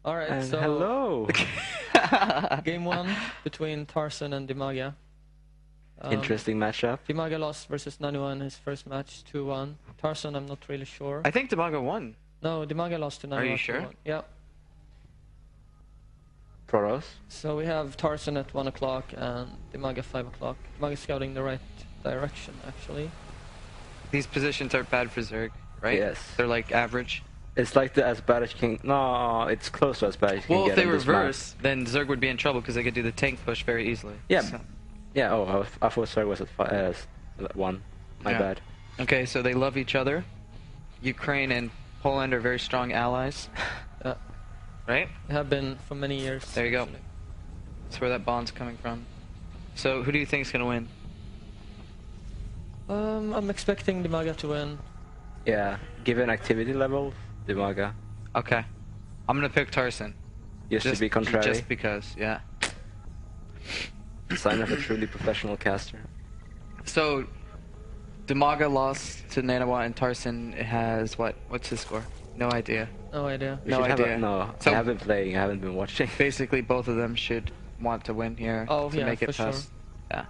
Alright, And so hello. game 1 between Tarson and DIMAGA. Interesting matchup. DIMAGA lost versus Nanu in his first match, 2-1. Tarson, I'm not really sure. I think DIMAGA won. No, DIMAGA lost to Nanu. Are you sure? 2-1. Yeah. Proros. So we have Tarson at 1 o'clock and DIMAGA 5 o'clock. DIMAGA scouting the right direction, actually. These positions are bad for Zerg, right? Yes. They're like average. It's like the as bad as King. No, it's close to as bad as King. Well, if they reverse, then Zerg would be in trouble because they could do the tank push very easily. Yeah. So. Yeah. Oh, I thought Zerg was at 1. My bad. Okay, so they love each other. Ukraine and Poland are very strong allies. Right? They have been for many years. There you go. That's where that bond's coming from. So, who do you think is gonna win? I'm expecting DIMAGA to win. Yeah. Given activity level, DIMAGA. Okay. I'm gonna pick Tarson. Just to be contrary. Just because, yeah. Sign of a truly professional caster. So, DIMAGA lost to Nanawa and Tarson has what? What's his score? No idea. No idea. No idea. So I haven't been playing, I haven't been watching. Basically, both of them should want to win here to make it past. Sure. Yeah.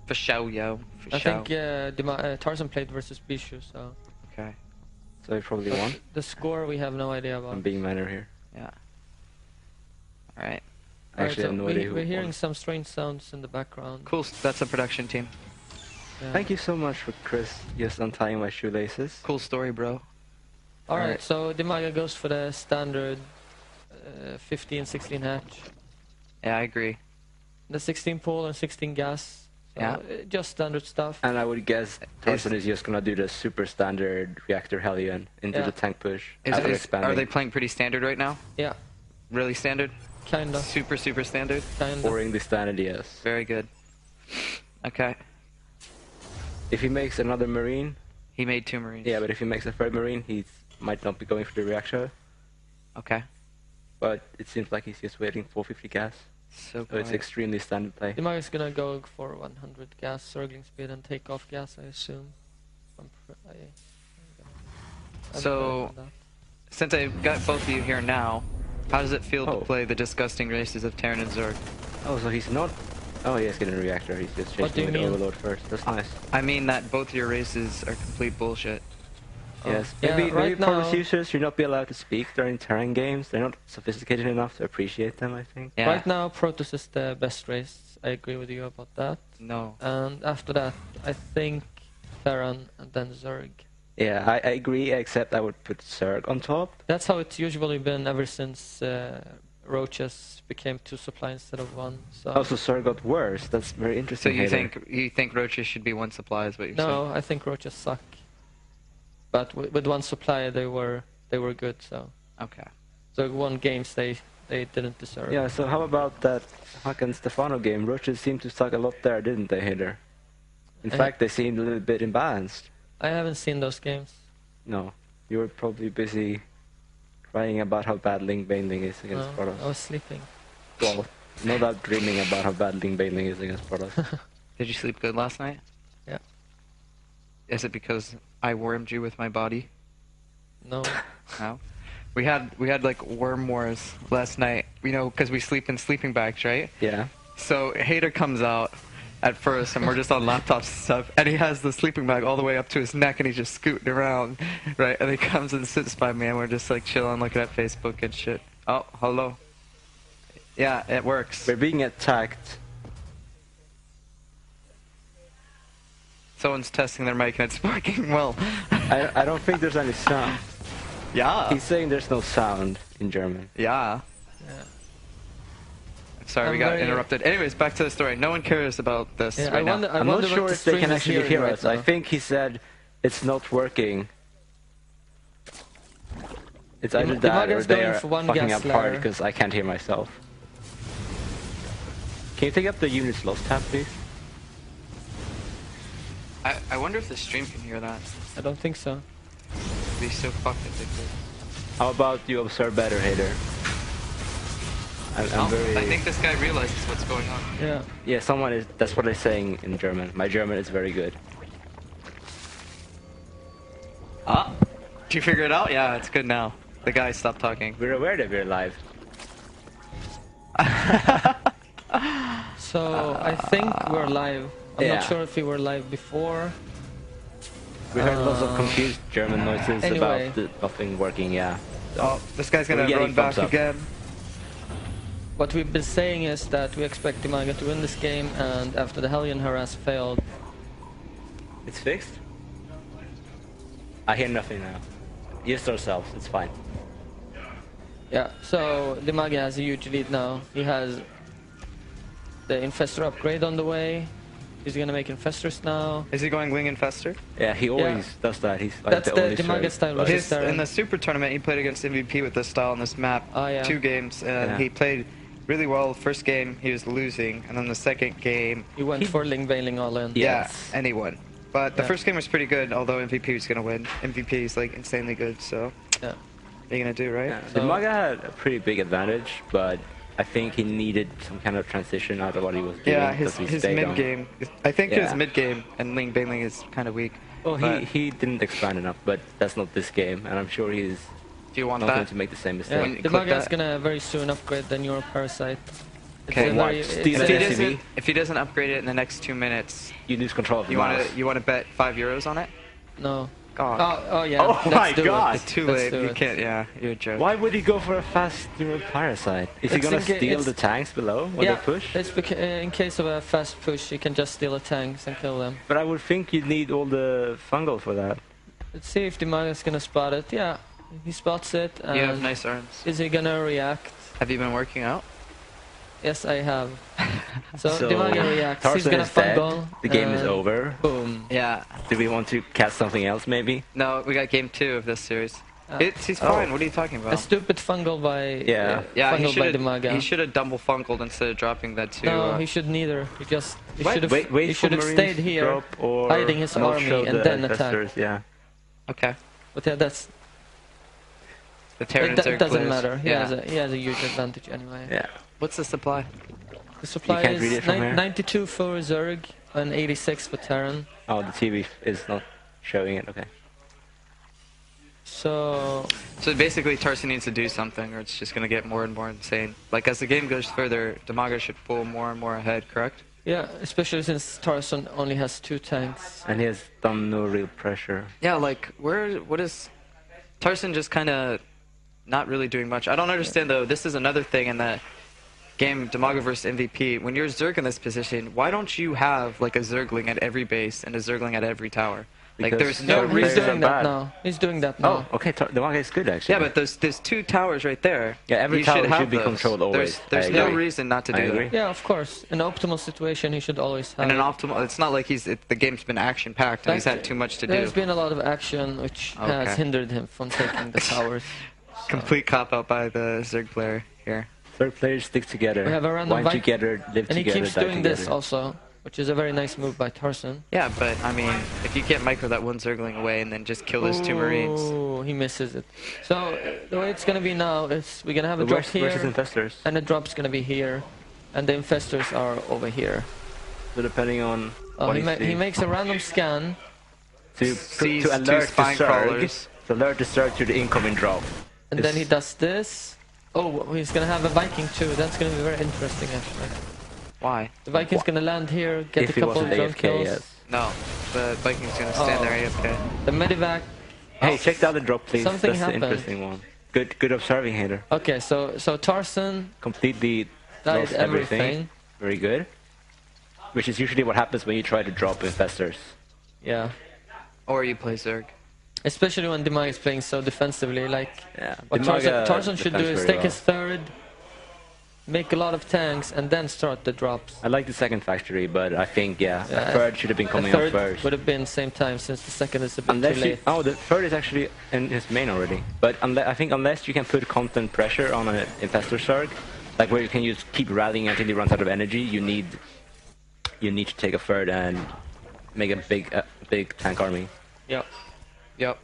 For show, yo. For I show. think Tarson played versus Bishu, so... Okay. So he probably won? The score we have no idea about. I'm being manner here. Yeah. Alright. I actually have no idea who We're hearing won. some strange sounds in the background. Cool, that's a production team. Yeah. Thank you so much for Chris just untying my shoelaces. Cool story, bro. Alright, so DIMAGA goes for the standard 15-16 hatch. Yeah, I agree. The 16 pull and 16 gas. So Yeah. Just standard stuff. And I would guess Tarson is just gonna do the super standard reactor Hellion into the tank push after expanding. Are they playing pretty standard right now? Yeah. Really standard? Kinda. Super standard? Kinda. Boring the standard, yes. Very good. Okay. If he makes another Marine... He made 2 Marines. Yeah, but if he makes a third Marine, he might not be going for the reactor. Okay. But it seems like he's just waiting for 50 gas. So it's extremely standard play. DIMAGA's gonna go for 100 gas, circling speed and take off gas, I assume. So, since I've got both of you here now, how does it feel to play the disgusting races of Terran and Zerg? Oh, so he's not... Oh, he is getting a reactor. He's just chasing with Overload first. That's nice. I mean that both your races are complete bullshit. Yes. Yeah, maybe right Protoss now- users should not be allowed to speak during Terran games. They're not sophisticated enough to appreciate them, I think. Yeah. Right now, Protoss is the best race. I agree with you about that. No. And after that, I think Terran and then Zerg. Yeah, I agree, except I would put Zerg on top. That's how it's usually been ever since Roaches became 2 supply instead of 1. So Also, Zerg got worse. That's very So interesting. you think Roaches should be 1 supply is what you're saying? no, I think Roaches suck. But with 1 supply, they were good. So Okay. so 1 games they didn't deserve. Yeah, so how about that Hakan Stefano game? Roaches seemed to suck a lot there, didn't they, Hader? In fact, they seemed a little bit imbalanced. I haven't seen those games. No, you were probably busy crying about how bad Ling Baneling is against No, Protoss. I was sleeping. Well, no doubt dreaming about how bad Ling Baneling is against Protoss. Did you sleep good last night? Yeah. Is it because I wormed you with my body? No. No. We had like worm wars last night. You know, because we sleep in sleeping bags, right? Yeah. So Hader comes out at first, and we're just on laptops and stuff, and he has the sleeping bag all the way up to his neck, and he's just scooting around, right? And he comes and sits by me, and we're just like chilling, looking at Facebook and shit. Oh, hello. Yeah, it works. We're being attacked. Someone's testing their mic, and it's working well. I don't think there's any sound. Yeah. He's saying there's no sound in German. Yeah. Yeah. Sorry, we got interrupted. Anyways, back to the story. No one cares about this Yeah, right now. I'm not sure if they can actually hear us. I think he said it's not working. It's either that or they are fucking up hard because I can't hear myself. Can you take up the units lost tab, please? I wonder if the stream can hear that. I don't think so. It'd be so fucked if they could. How about you observe better, Hader? I think this guy realizes what's going on. Yeah. Yeah, someone is. That's what they're saying in German. My German is very good. Ah, did you figure it out? Yeah, it's good now. The guy stopped talking. We're aware that we're live. So I think we're live. I'm Yeah. not sure if we were live before. We heard lots of confused German noises Anyway. about nothing working, yeah. Oh, this guy's gonna We're getting run back thumbs up. again. What we've been saying is that we expect DIMAGA to win this game, and after the Hellion harass failed, It's fixed? I hear nothing now. Just ourselves, it's fine. yeah, so DIMAGA has a huge lead now. He has the Infestor upgrade on the way. He's gonna make Infestors now. Is he going Wing Infestor? Yeah, he always does that. He's like That's the only DIMAGA straight, style but- versus Terran. In the Super Tournament, he played against MVP with this style on this map. Oh, yeah. 2 games, and Yeah. he played really well. First game, he was losing, and then the second game, He went for Ling Bailing all in. Yes. yeah, and he won. But the Yeah. first game was pretty good, although MVP was gonna win. MVP is like insanely good, so Yeah. what are you gonna do, right? Yeah, So- DIMAGA had a pretty big advantage, but I think he needed some kind of transition out of what he was doing. Yeah, 'cause he his stayed mid on- game. I think his Yeah. mid game and Ling Bailing is kind of weak. Well, but he didn't expand enough, but that's not this game, and I'm sure he's do you want not going that? to make the same Yeah, mistake. When you click DIMAGA is that- gonna very soon upgrade the Neural Parasite. It's Okay. a What? very- Steal If an he, it's a- SUV? if he doesn't upgrade it in the next 2 minutes, You lose control of the you mouse. want to bet €5 on it? No. God, Oh yeah. Oh let's my do God. It. it's too Let's late. do You it. can't. Yeah, you're a joke. Why would he go for a fast neural parasite? Is he It's gonna in ca- steal it's- the tanks below when Yeah, they push? it's in case of a fast push, you can just steal the tanks and kill them. But I would think you'd need all the fungal for that. Let's see if DIMAGA is gonna spot it. Yeah, he spots it. And You have nice arms. Is he gonna react? Have you been working out? Yes, I have. So, So, DIMAGA reacts. He's Tarzan gonna is dead. fungal. The game is and over. Boom. Yeah. Do we want to cast something else, maybe? No, we got game 2 of this series. He's Oh. fine. What are you talking A about? stupid fungal by Yeah. Yeah, he fungal by DIMAGA. should have double fungled instead of dropping that to. No, he should neither. He just he Wait, should have Wait he for should have Marines stayed to here, drop or hiding his not army, show and the then attack. investors, Yeah. Okay. But yeah, that's The Terrans it are doesn't clears. matter. Yeah. He has a huge advantage anyway. Yeah. What's the supply? The supply can't read is it from here? 92 for Zerg and 86 for Terran. Oh, the TV is not showing it. Okay. So So basically, Tarson needs to do something, or it's just gonna get more and more insane. Like as the game goes further, DIMAGA should pull more and more ahead. Correct? yeah, especially since Tarzan only has 2 tanks. And he has done no real pressure. Yeah. Like what is Tarson just kind of not really doing much? I don't understand though. This is another thing in that game, DIMAGA versus MVP. When you're Zerg in this position, why don't you have like a Zergling at every base and a Zergling at every tower? Like Because there's No, no Zerg he's players reason. are doing that bad. now. He's doing that now. Oh, okay. The manga is good actually. Yeah, but there's 2 towers right there. Yeah, every You tower have should be those. controlled always. There's I no agree. reason not to I do agree. that. Yeah, of course. In an optimal situation, he should always have. And an it. optimal, it's not like the game's been action packed and he's Like, had too much to do. There's been a lot of action which has Okay. hindered him from taking the towers. So, Complete cop out by the Zerg player here. Third players stick together. We have a random Wine vi- together, live And he together, keeps die doing together. this also, which is a very nice move by Tarzan. Yeah, but I mean, if you can't micro that one Zergling away and then just kill those 2 Marines. Oh, he misses it. So the way it's gonna be now is we're gonna have a drop Where's here, his investors? and the drop's gonna be here, and the infestors are over here. So depending on Oh, what he, he he makes a random scan, Sees to alert 2 the spine Zerg, crawlers. to alert the Zerg to the incoming drop. and then he does this. Oh, he's gonna have a Viking too. That's gonna be very interesting actually. Why? The Viking's gonna land here, get If a he couple of wasn't drone AFK, kills. yes. No, the Viking's gonna stand Oh. there AFK. The medivac. Hey, check the other drop, please. Something That's happened. the interesting one. Good observing, Hater. Okay, so Tarzan Completely died lost everything. Very good. Which is usually what happens when you try to drop infestors. Yeah. Or you play Zerg. Especially when DIMAGA is playing so defensively, like Yeah. what DIMAGA Tarzan should do defends is very take well. his third, make a lot of tanks, and then start the drops. I like the second factory, but I think Yeah, a third should have been A coming up third first. would have been same time since the second is a bit Unless too you, late. oh, the third is actually in his main already. But I think unless you can put constant pressure on an infestor Zerg, like where you can just keep rallying until he runs out of energy, you need to take a third and make a big tank army. Yep. Yep.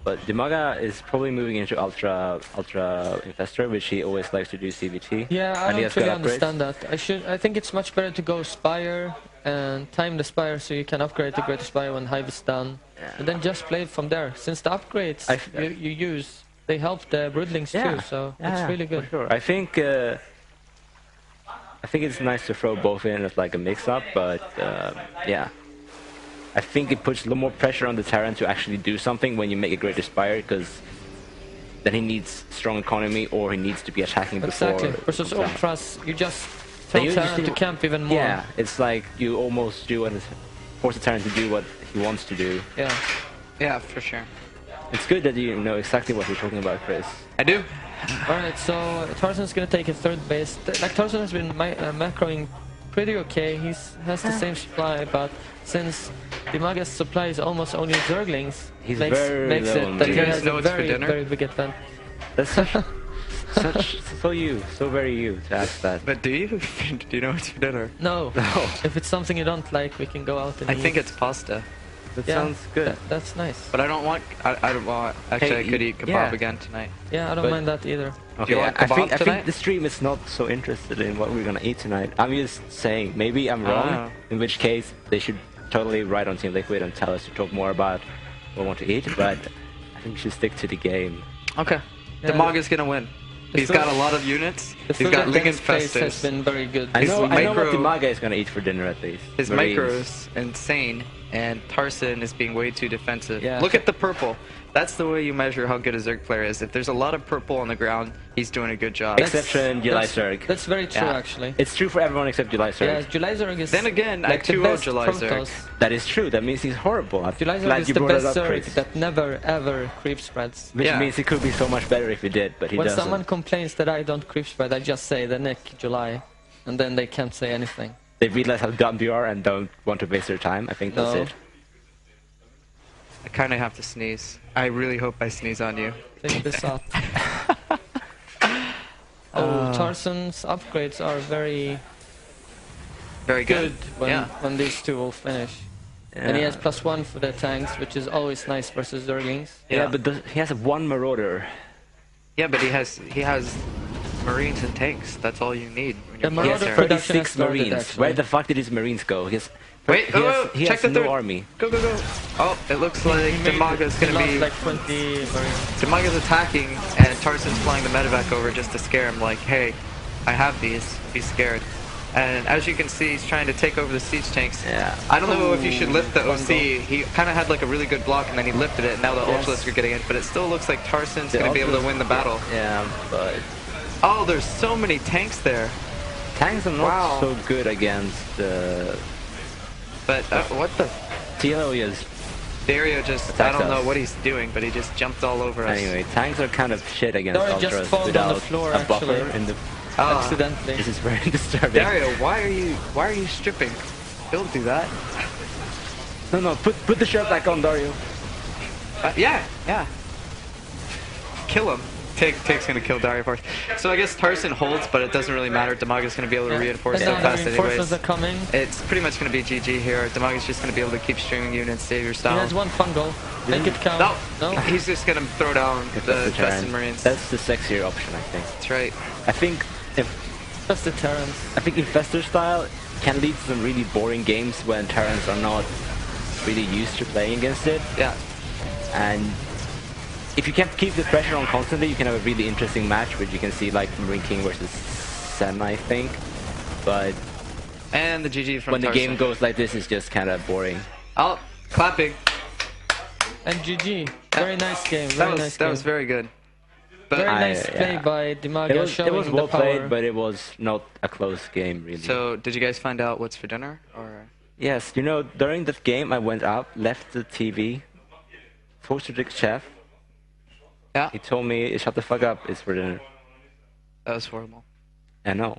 But DIMAGA is probably moving into ultra infestor, which he always likes to do CVT. Yeah, I and he don't has really good upgrades. understand that. I think it's much better to go Spire and time the Spire so you can upgrade the Greater Spire when Hive is done. Yeah. And then just play it from there. Since the upgrades I- you use they help the broodlings too, so it's really good. For sure. I think it's nice to throw both in as like a mix-up, but yeah. I think it puts a little more pressure on the Terran to actually do something when you make a Great Spire, because then he needs strong economy or he needs to be attacking before. Exactly. Versus Ultras, you just tell Terran to camp even more. Yeah, it's like you almost do force the Terran to do what he wants to do. Yeah. Yeah, for sure. It's good that you know exactly what you're talking about, Chris. I do. Alright, so Tarson's gonna take a third base. Like, Tarson has been macroing pretty okay. He has the same supply, but since DIMAGA's supply is almost only Zerglings, He's makes it that he has a very big advantage. That's so very you to ask that. But do you? Do you know what's for dinner? No. If it's something you don't like, we can go out and eat. I think it's pasta. That sounds good. That's nice. But I don't want. I don't want. Actually, I could eat kebab again tonight. Yeah, I don't mind that either. Okay, do you want kebab I think the stream is not so interested in what we're gonna eat tonight. I'm just saying, maybe I'm wrong. In which case, they should totally write on Team Liquid and tell us to talk more about what we want to eat. But I think we should stick to the game. Okay. Yeah, DIMAGA's gonna win. He's got a lot of units. He's got Ling Infestors. Has been very good. I know what DIMAGA is gonna eat for dinner at least. His micro is insane, and Tarson is being way too defensive. Yeah. Look at the purple. That's the way you measure how good a Zerg player is. If there's a lot of purple on the ground, he's doing a good job. Exception July Zerg. That's very true, actually. It's true for everyone except July Zerg. Yeah, July Zerg is. Then again, like I 2-0 July Zerg. That is true. That means he's horrible. July Zerg is the best Zerg that never ever creep spreads. Which means he could be so much better if he did, but he doesn't. When someone complains that I don't creep spread, I just say the Nick July, and then they can't say anything. They realize how dumb you are and don't want to waste their time. I think that's it. I kind of have to sneeze. I really hope I sneeze on you. Take this up. Tarson's upgrades are very good when these two will finish. Yeah. And he has +1 for the tanks, which is always nice versus Zerglings. Yeah, but he has one Marauder. Yeah, but he has Marines and tanks. That's all you need. The Marauder he has 36 Marines. Actually. Where the fuck did his Marines go? Wait, he check has the no army. Go. Oh, it looks like DIMAGA's gonna be... like 20 Marines. DIMAGA's attacking, and Tarson's flying the medevac over just to scare him, like, hey, I have these, be scared. And as you can see, he's trying to take over the siege tanks. Yeah. I don't know if you should lift the OC. He kind of had like a really good block, and then he lifted it, and now the Ultralists are getting it. But it still looks like Tarson's gonna be able to win the battle. Yeah, but... Oh, there's so many tanks there. Tanks are not so good against... But what the? Teloia's Dario just, I don't know what he's doing, but he just jumped all over us. Anyway, tanks are kind of shit against Dario Ultras just fallen without on the floor, a buffer in the... accidentally. This is very disturbing. Dario, why are you stripping? Don't do that. No, put the shirt back on, Dario. Yeah. Kill him. Take's gonna kill Dario first. So I guess Tarson holds, but it doesn't really matter. DIMAGA's gonna be able to reinforce so fast anyways. Are coming. It's pretty much gonna be GG here. DIMAGA's just gonna be able to keep streaming units, save your style. He has one fungal. Make it count. No, he's just gonna throw down the Trusted Marines. That's the sexier option, I think. That's right. I think that's the Terrans. I think Infestor style can lead to some really boring games when Terrans are not really used to playing against it. Yeah. And if you can keep the pressure on constantly, you can have a really interesting match, which you can see like Marine King versus Sen, I think. But and the GG from when Tarson. the game goes like this, it's just kind of boring. Oh, clapping. And GG. Very nice game. That was very good. But very nice play by DIMAGA. It was well played, but it was not a close game, really. So, did you guys find out what's for dinner, or? Yes, you know, during that game, I went out, left the TV, spoke to the chef. Yeah. He told me, "Shut the fuck up, it's for dinner." That was horrible. I know.